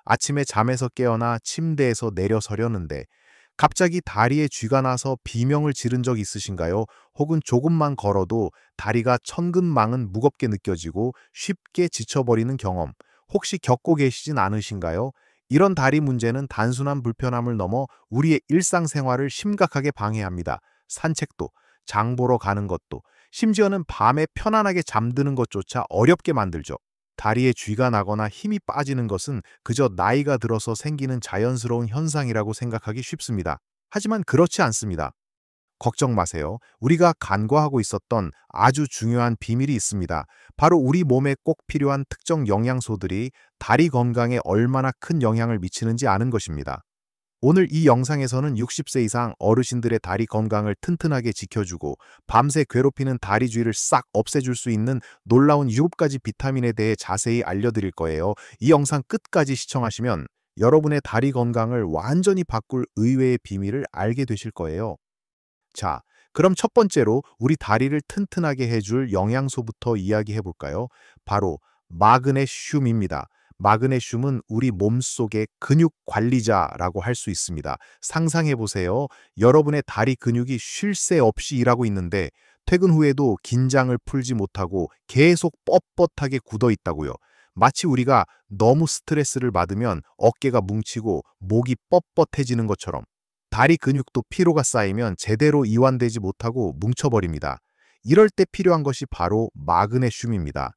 아침에 잠에서 깨어나 침대에서 내려서려는데 갑자기 다리에 쥐가 나서 비명을 지른 적 있으신가요? 혹은 조금만 걸어도 다리가 천근만은 무겁게 느껴지고 쉽게 지쳐버리는 경험, 혹시 겪고 계시진 않으신가요? 이런 다리 문제는 단순한 불편함을 넘어 우리의 일상생활을 심각하게 방해합니다. 산책도, 장 보러 가는 것도, 심지어는 밤에 편안하게 잠드는 것조차 어렵게 만들죠. 다리에 쥐가 나거나 힘이 빠지는 것은 그저 나이가 들어서 생기는 자연스러운 현상이라고 생각하기 쉽습니다. 하지만 그렇지 않습니다. 걱정 마세요. 우리가 간과하고 있었던 아주 중요한 비밀이 있습니다. 바로 우리 몸에 꼭 필요한 특정 영양소들이 다리 건강에 얼마나 큰 영향을 미치는지 아는 것입니다. 오늘 이 영상에서는 60세 이상 어르신들의 다리 건강을 튼튼하게 지켜주고 밤새 괴롭히는 다리 쥐를 싹 없애줄 수 있는 놀라운 7가지 비타민에 대해 자세히 알려드릴 거예요. 이 영상 끝까지 시청하시면 여러분의 다리 건강을 완전히 바꿀 의외의 비밀을 알게 되실 거예요. 자, 그럼 첫 번째로 우리 다리를 튼튼하게 해줄 영양소부터 이야기해 볼까요? 바로 마그네슘입니다. 마그네슘은 우리 몸속의 근육 관리자라고 할 수 있습니다. 상상해 보세요. 여러분의 다리 근육이 쉴 새 없이 일하고 있는데 퇴근 후에도 긴장을 풀지 못하고 계속 뻣뻣하게 굳어 있다고요. 마치 우리가 너무 스트레스를 받으면 어깨가 뭉치고 목이 뻣뻣해지는 것처럼 다리 근육도 피로가 쌓이면 제대로 이완되지 못하고 뭉쳐버립니다. 이럴 때 필요한 것이 바로 마그네슘입니다.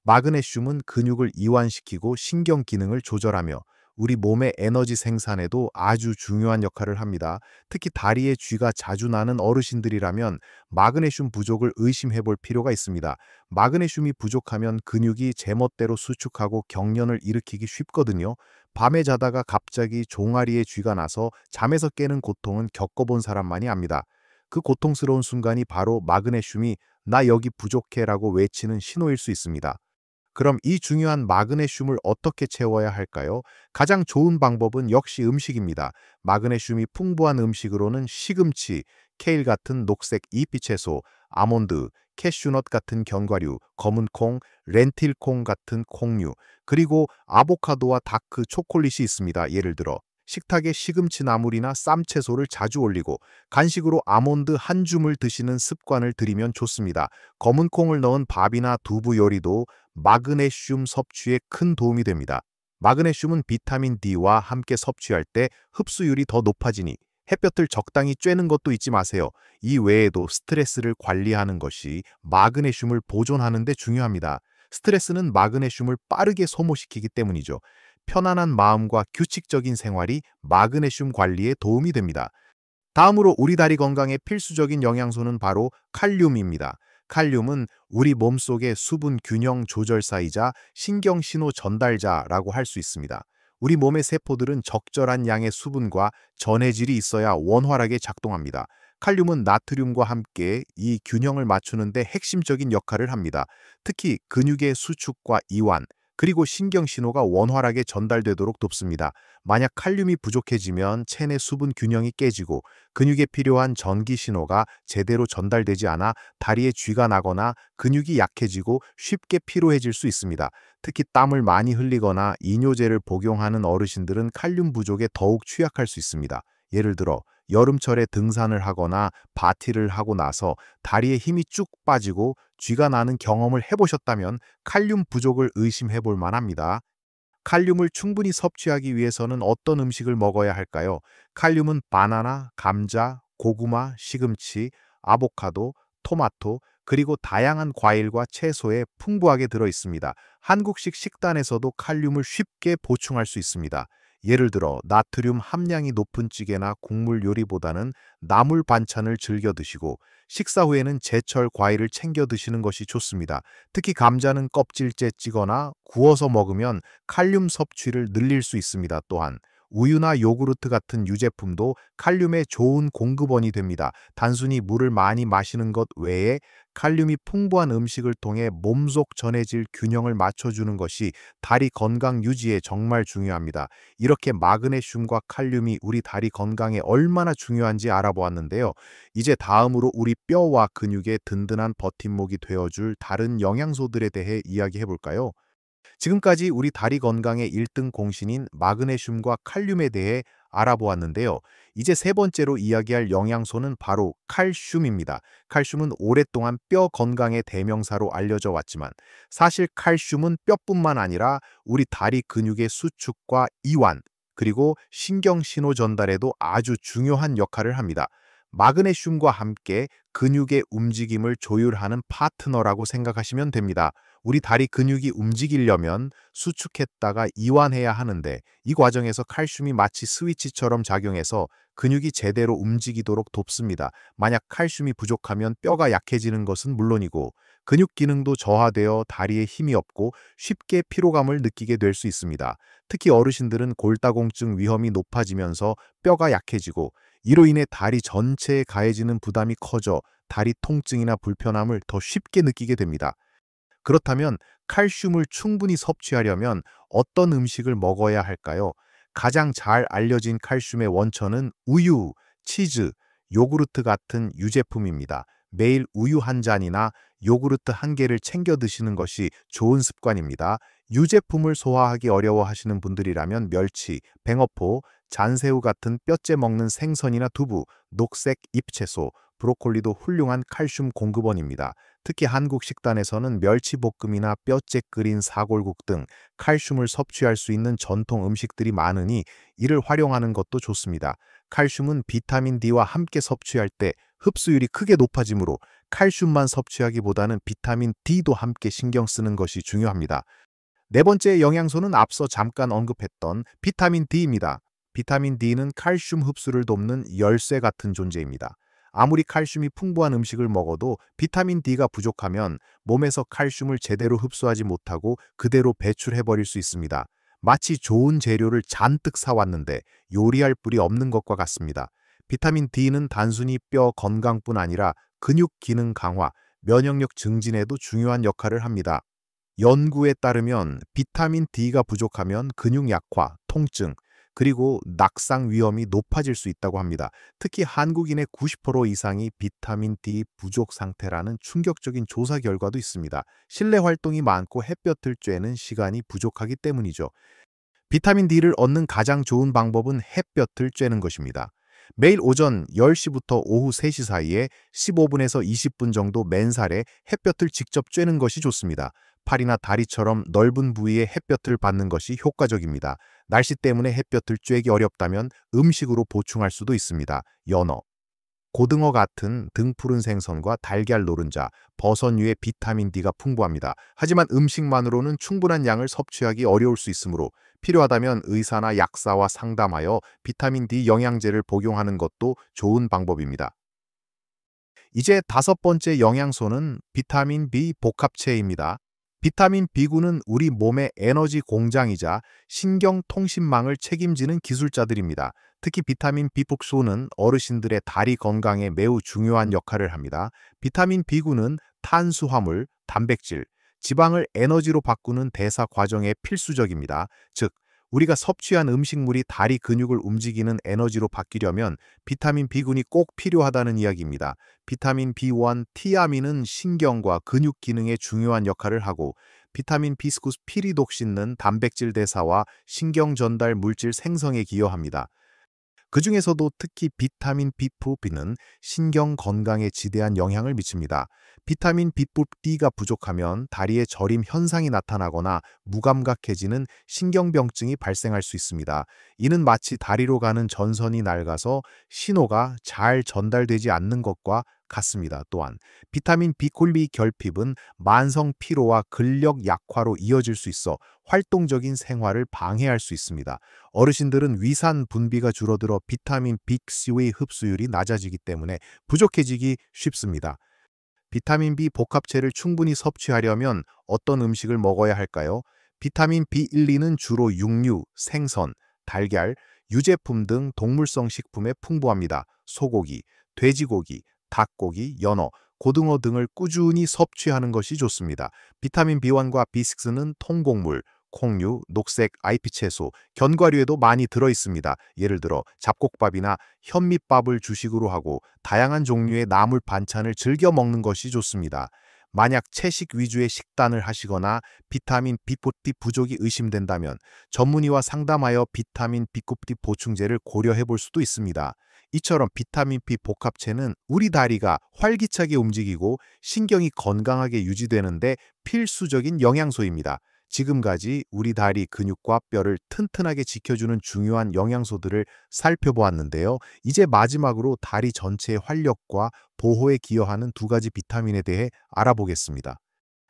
마그네슘은 근육을 이완시키고 신경 기능을 조절하며 우리 몸의 에너지 생산에도 아주 중요한 역할을 합니다. 특히 다리에 쥐가 자주 나는 어르신들이라면 마그네슘 부족을 의심해 볼 필요가 있습니다. 마그네슘이 부족하면 근육이 제멋대로 수축하고 경련을 일으키기 쉽거든요. 밤에 자다가 갑자기 종아리에 쥐가 나서 잠에서 깨는 고통은 겪어본 사람만이 압니다. 그 고통스러운 순간이 바로 마그네슘이 "나 여기 부족해"라고 외치는 신호일 수 있습니다. 그럼 이 중요한 마그네슘을 어떻게 채워야 할까요? 가장 좋은 방법은 역시 음식입니다. 마그네슘이 풍부한 음식으로는 시금치, 케일 같은 녹색 잎이 채소, 아몬드, 캐슈넛 같은 견과류, 검은 콩, 렌틸콩 같은 콩류, 그리고 아보카도와 다크 초콜릿이 있습니다. 예를 들어 식탁에 시금치 나물이나 쌈채소를 자주 올리고 간식으로 아몬드 한 줌을 드시는 습관을 들이면 좋습니다. 검은 콩을 넣은 밥이나 두부 요리도 마그네슘 섭취에 큰 도움이 됩니다. 마그네슘은 비타민 D와 함께 섭취할 때 흡수율이 더 높아지니 햇볕을 적당히 쬐는 것도 잊지 마세요. 이 외에도 스트레스를 관리하는 것이 마그네슘을 보존하는 데 중요합니다. 스트레스는 마그네슘을 빠르게 소모시키기 때문이죠. 편안한 마음과 규칙적인 생활이 마그네슘 관리에 도움이 됩니다. 다음으로 우리 다리 건강에 필수적인 영양소는 바로 칼륨입니다. 칼륨은 우리 몸속의 수분 균형 조절사이자 신경신호 전달자라고 할 수 있습니다. 우리 몸의 세포들은 적절한 양의 수분과 전해질이 있어야 원활하게 작동합니다. 칼륨은 나트륨과 함께 이 균형을 맞추는 데 핵심적인 역할을 합니다. 특히 근육의 수축과 이완, 그리고 신경신호가 원활하게 전달되도록 돕습니다. 만약 칼륨이 부족해지면 체내 수분 균형이 깨지고 근육에 필요한 전기 신호가 제대로 전달되지 않아 다리에 쥐가 나거나 근육이 약해지고 쉽게 피로해질 수 있습니다. 특히 땀을 많이 흘리거나 이뇨제를 복용하는 어르신들은 칼륨 부족에 더욱 취약할 수 있습니다. 예를 들어 여름철에 등산을 하거나 바티를 하고 나서 다리에 힘이 쭉 빠지고 쥐가 나는 경험을 해보셨다면 칼륨 부족을 의심해 볼 만합니다. 칼륨을 충분히 섭취하기 위해서는 어떤 음식을 먹어야 할까요? 칼륨은 바나나, 감자, 고구마, 시금치, 아보카도, 토마토, 그리고 다양한 과일과 채소에 풍부하게 들어 있습니다. 한국식 식단에서도 칼륨을 쉽게 보충할 수 있습니다. 예를 들어 나트륨 함량이 높은 찌개나 국물 요리보다는 나물 반찬을 즐겨 드시고 식사 후에는 제철 과일을 챙겨 드시는 것이 좋습니다. 특히 감자는 껍질째 찌거나 구워서 먹으면 칼륨 섭취를 늘릴 수 있습니다. 또한 우유나 요구르트 같은 유제품도 칼륨의 좋은 공급원이 됩니다. 단순히 물을 많이 마시는 것 외에 칼륨이 풍부한 음식을 통해 몸속 전해질 균형을 맞춰주는 것이 다리 건강 유지에 정말 중요합니다. 이렇게 마그네슘과 칼륨이 우리 다리 건강에 얼마나 중요한지 알아보았는데요. 이제 다음으로 우리 뼈와 근육에 든든한 버팀목이 되어줄 다른 영양소들에 대해 이야기해 볼까요? 지금까지 우리 다리 건강의 1등 공신인 마그네슘과 칼륨에 대해 알아보았는데요. 이제 세 번째로 이야기할 영양소는 바로 칼슘입니다. 칼슘은 오랫동안 뼈 건강의 대명사로 알려져 왔지만 사실 칼슘은 뼈뿐만 아니라 우리 다리 근육의 수축과 이완, 그리고 신경 신호 전달에도 아주 중요한 역할을 합니다. 마그네슘과 함께 근육의 움직임을 조율하는 파트너라고 생각하시면 됩니다. 우리 다리 근육이 움직이려면 수축했다가 이완해야 하는데 이 과정에서 칼슘이 마치 스위치처럼 작용해서 근육이 제대로 움직이도록 돕습니다. 만약 칼슘이 부족하면 뼈가 약해지는 것은 물론이고 근육 기능도 저하되어 다리에 힘이 없고 쉽게 피로감을 느끼게 될 수 있습니다. 특히 어르신들은 골다공증 위험이 높아지면서 뼈가 약해지고 이로 인해 다리 전체에 가해지는 부담이 커져 다리 통증이나 불편함을 더 쉽게 느끼게 됩니다. 그렇다면 칼슘을 충분히 섭취하려면 어떤 음식을 먹어야 할까요? 가장 잘 알려진 칼슘의 원천은 우유, 치즈, 요구르트 같은 유제품입니다. 매일 우유 한 잔이나 요구르트 한 개를 챙겨 드시는 것이 좋은 습관입니다. 유제품을 소화하기 어려워하시는 분들이라면 멸치, 뱅어포, 잔새우 같은 뼈째 먹는 생선이나 두부, 녹색 잎채소, 브로콜리도 훌륭한 칼슘 공급원입니다. 특히 한국 식단에서는 멸치볶음이나 뼈째 끓인 사골국 등 칼슘을 섭취할 수 있는 전통 음식들이 많으니 이를 활용하는 것도 좋습니다. 칼슘은 비타민 D와 함께 섭취할 때 흡수율이 크게 높아지므로 칼슘만 섭취하기보다는 비타민 D도 함께 신경 쓰는 것이 중요합니다. 네 번째 영양소는 앞서 잠깐 언급했던 비타민 D입니다. 비타민 D는 칼슘 흡수를 돕는 열쇠 같은 존재입니다. 아무리 칼슘이 풍부한 음식을 먹어도 비타민 D가 부족하면 몸에서 칼슘을 제대로 흡수하지 못하고 그대로 배출해버릴 수 있습니다. 마치 좋은 재료를 잔뜩 사왔는데 요리할 뿔이 없는 것과 같습니다. 비타민 D는 단순히 뼈 건강뿐 아니라 근육 기능 강화, 면역력 증진에도 중요한 역할을 합니다. 연구에 따르면 비타민 D가 부족하면 근육 약화, 통증, 그리고 낙상 위험이 높아질 수 있다고 합니다. 특히 한국인의 90% 이상이 비타민 D 부족 상태라는 충격적인 조사 결과도 있습니다. 실내 활동이 많고 햇볕을 쬐는 시간이 부족하기 때문이죠. 비타민 D를 얻는 가장 좋은 방법은 햇볕을 쬐는 것입니다. 매일 오전 10시부터 오후 3시 사이에 15분에서 20분 정도 맨살에 햇볕을 직접 쬐는 것이 좋습니다. 팔이나 다리처럼 넓은 부위에 햇볕을 받는 것이 효과적입니다. 날씨 때문에 햇볕을 쬐기 어렵다면 음식으로 보충할 수도 있습니다. 연어, 고등어 같은 등푸른 생선과 달걀 노른자, 버섯류의 비타민 D가 풍부합니다. 하지만 음식만으로는 충분한 양을 섭취하기 어려울 수 있으므로 필요하다면 의사나 약사와 상담하여 비타민 D 영양제를 복용하는 것도 좋은 방법입니다. 이제 다섯 번째 영양소는 비타민 B 복합체입니다. 비타민 B군은 우리 몸의 에너지 공장이자 신경통신망을 책임지는 기술자들입니다. 특히 비타민 B복소는 어르신들의 다리 건강에 매우 중요한 역할을 합니다. 비타민 B군은 탄수화물, 단백질, 지방을 에너지로 바꾸는 대사 과정에 필수적입니다. 즉, 우리가 섭취한 음식물이 다리 근육을 움직이는 에너지로 바뀌려면 비타민 B군이 꼭 필요하다는 이야기입니다. 비타민 B1, 티아민은 신경과 근육 기능에 중요한 역할을 하고 비타민 B9, 피리독신은 단백질 대사와 신경 전달 물질 생성에 기여합니다. 그 중에서도 특히 비타민 B4B는 신경 건강에 지대한 영향을 미칩니다. 비타민 B4D가 부족하면 다리에 저림 현상이 나타나거나 무감각해지는 신경병증이 발생할 수 있습니다. 이는 마치 다리로 가는 전선이 낡아서 신호가 잘 전달되지 않는 것과 같습니다. 또한 비타민 B 콜비 결핍은 만성 피로와 근력 약화로 이어질 수 있어 활동적인 생활을 방해할 수 있습니다. 어르신들은 위산 분비가 줄어들어 비타민 B6의 흡수율이 낮아지기 때문에 부족해지기 쉽습니다. 비타민 B 복합체를 충분히 섭취하려면 어떤 음식을 먹어야 할까요? 비타민 B1, 2는 주로 육류, 생선, 달걀, 유제품 등 동물성 식품에 풍부합니다. 소고기, 돼지고기, 닭고기, 연어, 고등어 등을 꾸준히 섭취하는 것이 좋습니다. 비타민 B1과 B6는 통곡물, 콩류, 녹색 잎채소, 견과류에도 많이 들어있습니다. 예를 들어 잡곡밥이나 현미밥을 주식으로 하고 다양한 종류의 나물 반찬을 즐겨 먹는 것이 좋습니다. 만약 채식 위주의 식단을 하시거나 비타민 B4 부족이 의심된다면 전문의와 상담하여 비타민 B9 보충제를 고려해 볼 수도 있습니다. 이처럼 비타민 B 복합체는 우리 다리가 활기차게 움직이고 신경이 건강하게 유지되는데 필수적인 영양소입니다. 지금까지 우리 다리 근육과 뼈를 튼튼하게 지켜주는 중요한 영양소들을 살펴보았는데요. 이제 마지막으로 다리 전체의 활력과 보호에 기여하는 두 가지 비타민에 대해 알아보겠습니다.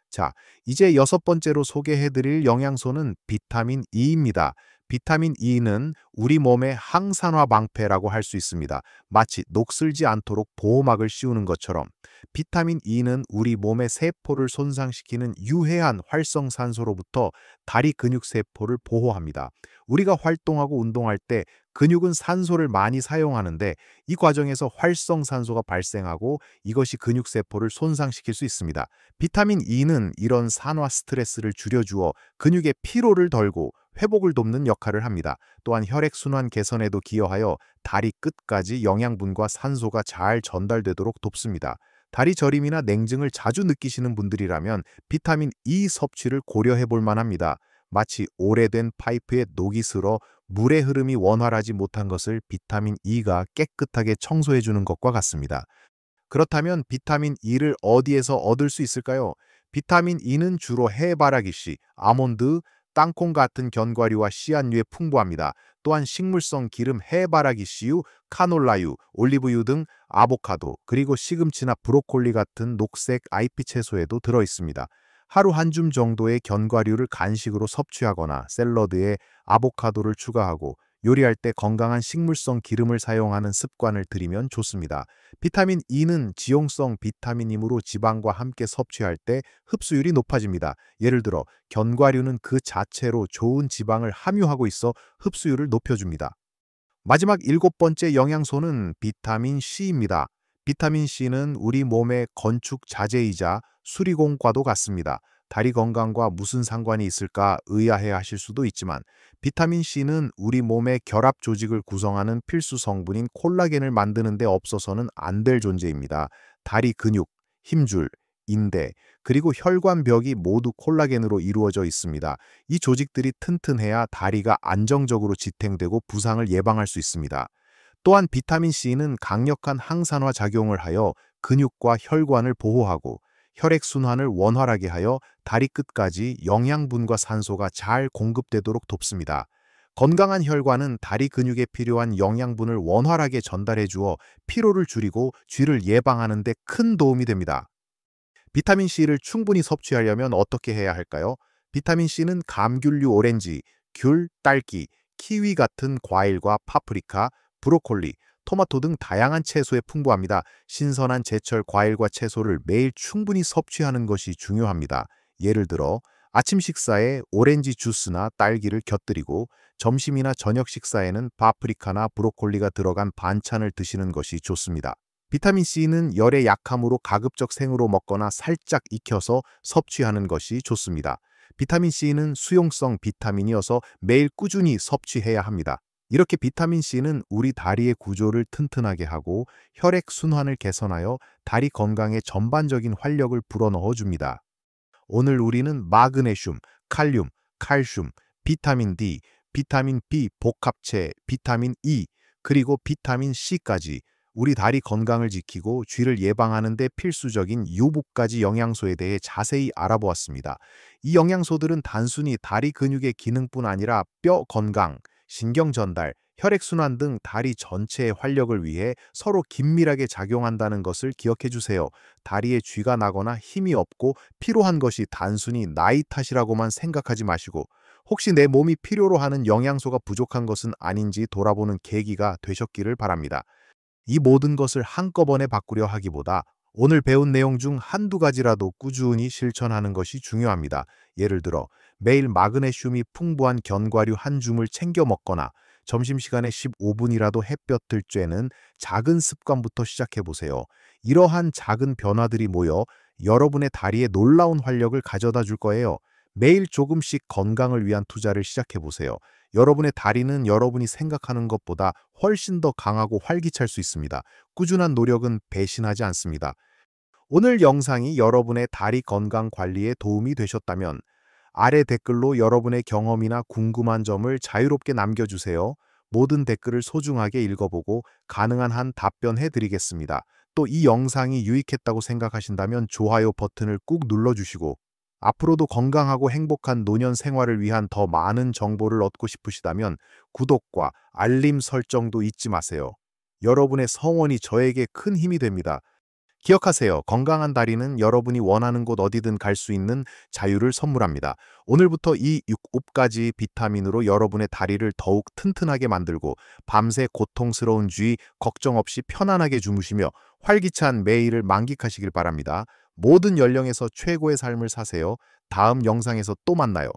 자, 이제 여섯 번째로 소개해드릴 영양소는 비타민 E입니다. 비타민 E는 우리 몸의 항산화 방패라고 할 수 있습니다. 마치 녹슬지 않도록 보호막을 씌우는 것처럼 비타민 E는 우리 몸의 세포를 손상시키는 유해한 활성산소로부터 다리 근육 세포를 보호합니다. 우리가 활동하고 운동할 때 근육은 산소를 많이 사용하는데 이 과정에서 활성산소가 발생하고 이것이 근육 세포를 손상시킬 수 있습니다. 비타민 E는 이런 산화 스트레스를 줄여주어 근육의 피로를 덜고 회복을 돕는 역할을 합니다. 또한 혈액순환 개선에도 기여하여 다리 끝까지 영양분과 산소가 잘 전달되도록 돕습니다. 다리 저림이나 냉증을 자주 느끼시는 분들이라면 비타민 E 섭취를 고려해 볼 만합니다. 마치 오래된 파이프에 녹이 슬어 물의 흐름이 원활하지 못한 것을 비타민 E가 깨끗하게 청소해 주는 것과 같습니다. 그렇다면 비타민 E를 어디에서 얻을 수 있을까요? 비타민 E는 주로 해바라기씨, 아몬드, 땅콩 같은 견과류와 씨앗류에 풍부합니다. 또한 식물성 기름 해바라기씨유, 카놀라유, 올리브유 등 아보카도, 그리고 시금치나 브로콜리 같은 녹색 아이피 채소에도 들어 있습니다. 하루 한 줌 정도의 견과류를 간식으로 섭취하거나 샐러드에 아보카도를 추가하고 요리할 때 건강한 식물성 기름을 사용하는 습관을 들이면 좋습니다. 비타민 E는 지용성 비타민이므로 지방과 함께 섭취할 때 흡수율이 높아집니다. 예를 들어 견과류는 그 자체로 좋은 지방을 함유하고 있어 흡수율을 높여줍니다. 마지막 일곱 번째 영양소는 비타민 C입니다. 비타민 C는 우리 몸의 건축 자재이자 수리공과도 같습니다. 다리 건강과 무슨 상관이 있을까 의아해 하실 수도 있지만 비타민 C는 우리 몸의 결합 조직을 구성하는 필수 성분인 콜라겐을 만드는 데 없어서는 안 될 존재입니다. 다리 근육, 힘줄, 인대, 그리고 혈관벽이 모두 콜라겐으로 이루어져 있습니다. 이 조직들이 튼튼해야 다리가 안정적으로 지탱되고 부상을 예방할 수 있습니다. 또한 비타민 C는 강력한 항산화 작용을 하여 근육과 혈관을 보호하고 혈액순환을 원활하게 하여 다리 끝까지 영양분과 산소가 잘 공급되도록 돕습니다. 건강한 혈관은 다리 근육에 필요한 영양분을 원활하게 전달해 주어 피로를 줄이고 쥐를 예방하는 데 큰 도움이 됩니다. 비타민 C를 충분히 섭취하려면 어떻게 해야 할까요? 비타민 C는 감귤류 오렌지, 귤, 딸기, 키위 같은 과일과 파프리카, 브로콜리, 토마토 등 다양한 채소에 풍부합니다. 신선한 제철 과일과 채소를 매일 충분히 섭취하는 것이 중요합니다. 예를 들어 아침 식사에 오렌지 주스나 딸기를 곁들이고 점심이나 저녁 식사에는 파프리카나 브로콜리가 들어간 반찬을 드시는 것이 좋습니다. 비타민 C는 열에 약하므로 가급적 생으로 먹거나 살짝 익혀서 섭취하는 것이 좋습니다. 비타민 C는 수용성 비타민이어서 매일 꾸준히 섭취해야 합니다. 이렇게 비타민 C는 우리 다리의 구조를 튼튼하게 하고 혈액 순환을 개선하여 다리 건강에 전반적인 활력을 불어넣어 줍니다. 오늘 우리는 마그네슘, 칼륨, 칼슘, 비타민 D, 비타민 B 복합체, 비타민 E, 그리고 비타민 C까지 우리 다리 건강을 지키고 쥐를 예방하는 데 필수적인 7가지 영양소에 대해 자세히 알아보았습니다. 이 영양소들은 단순히 다리 근육의 기능뿐 아니라 뼈 건강, 신경 전달, 혈액순환 등 다리 전체의 활력을 위해 서로 긴밀하게 작용한다는 것을 기억해 주세요. 다리에 쥐가 나거나 힘이 없고 피로한 것이 단순히 나이 탓이라고만 생각하지 마시고 혹시 내 몸이 필요로 하는 영양소가 부족한 것은 아닌지 돌아보는 계기가 되셨기를 바랍니다. 이 모든 것을 한꺼번에 바꾸려 하기보다 오늘 배운 내용 중 한두 가지라도 꾸준히 실천하는 것이 중요합니다. 예를 들어 매일 마그네슘이 풍부한 견과류 한 줌을 챙겨 먹거나 점심시간에 15분이라도 햇볕을 쬐는 작은 습관부터 시작해 보세요. 이러한 작은 변화들이 모여 여러분의 다리에 놀라운 활력을 가져다 줄 거예요. 매일 조금씩 건강을 위한 투자를 시작해 보세요. 여러분의 다리는 여러분이 생각하는 것보다 훨씬 더 강하고 활기찰 수 있습니다. 꾸준한 노력은 배신하지 않습니다. 오늘 영상이 여러분의 다리 건강 관리에 도움이 되셨다면 아래 댓글로 여러분의 경험이나 궁금한 점을 자유롭게 남겨주세요. 모든 댓글을 소중하게 읽어보고 가능한 한 답변해 드리겠습니다. 또 이 영상이 유익했다고 생각하신다면 좋아요 버튼을 꾹 눌러주시고 앞으로도 건강하고 행복한 노년 생활을 위한 더 많은 정보를 얻고 싶으시다면 구독과 알림 설정도 잊지 마세요. 여러분의 성원이 저에게 큰 힘이 됩니다. 기억하세요. 건강한 다리는 여러분이 원하는 곳 어디든 갈 수 있는 자유를 선물합니다. 오늘부터 이 5가지 비타민으로 여러분의 다리를 더욱 튼튼하게 만들고 밤새 고통스러운 주의 걱정 없이 편안하게 주무시며 활기찬 매일을 만끽하시길 바랍니다. 모든 연령에서 최고의 삶을 사세요. 다음 영상에서 또 만나요.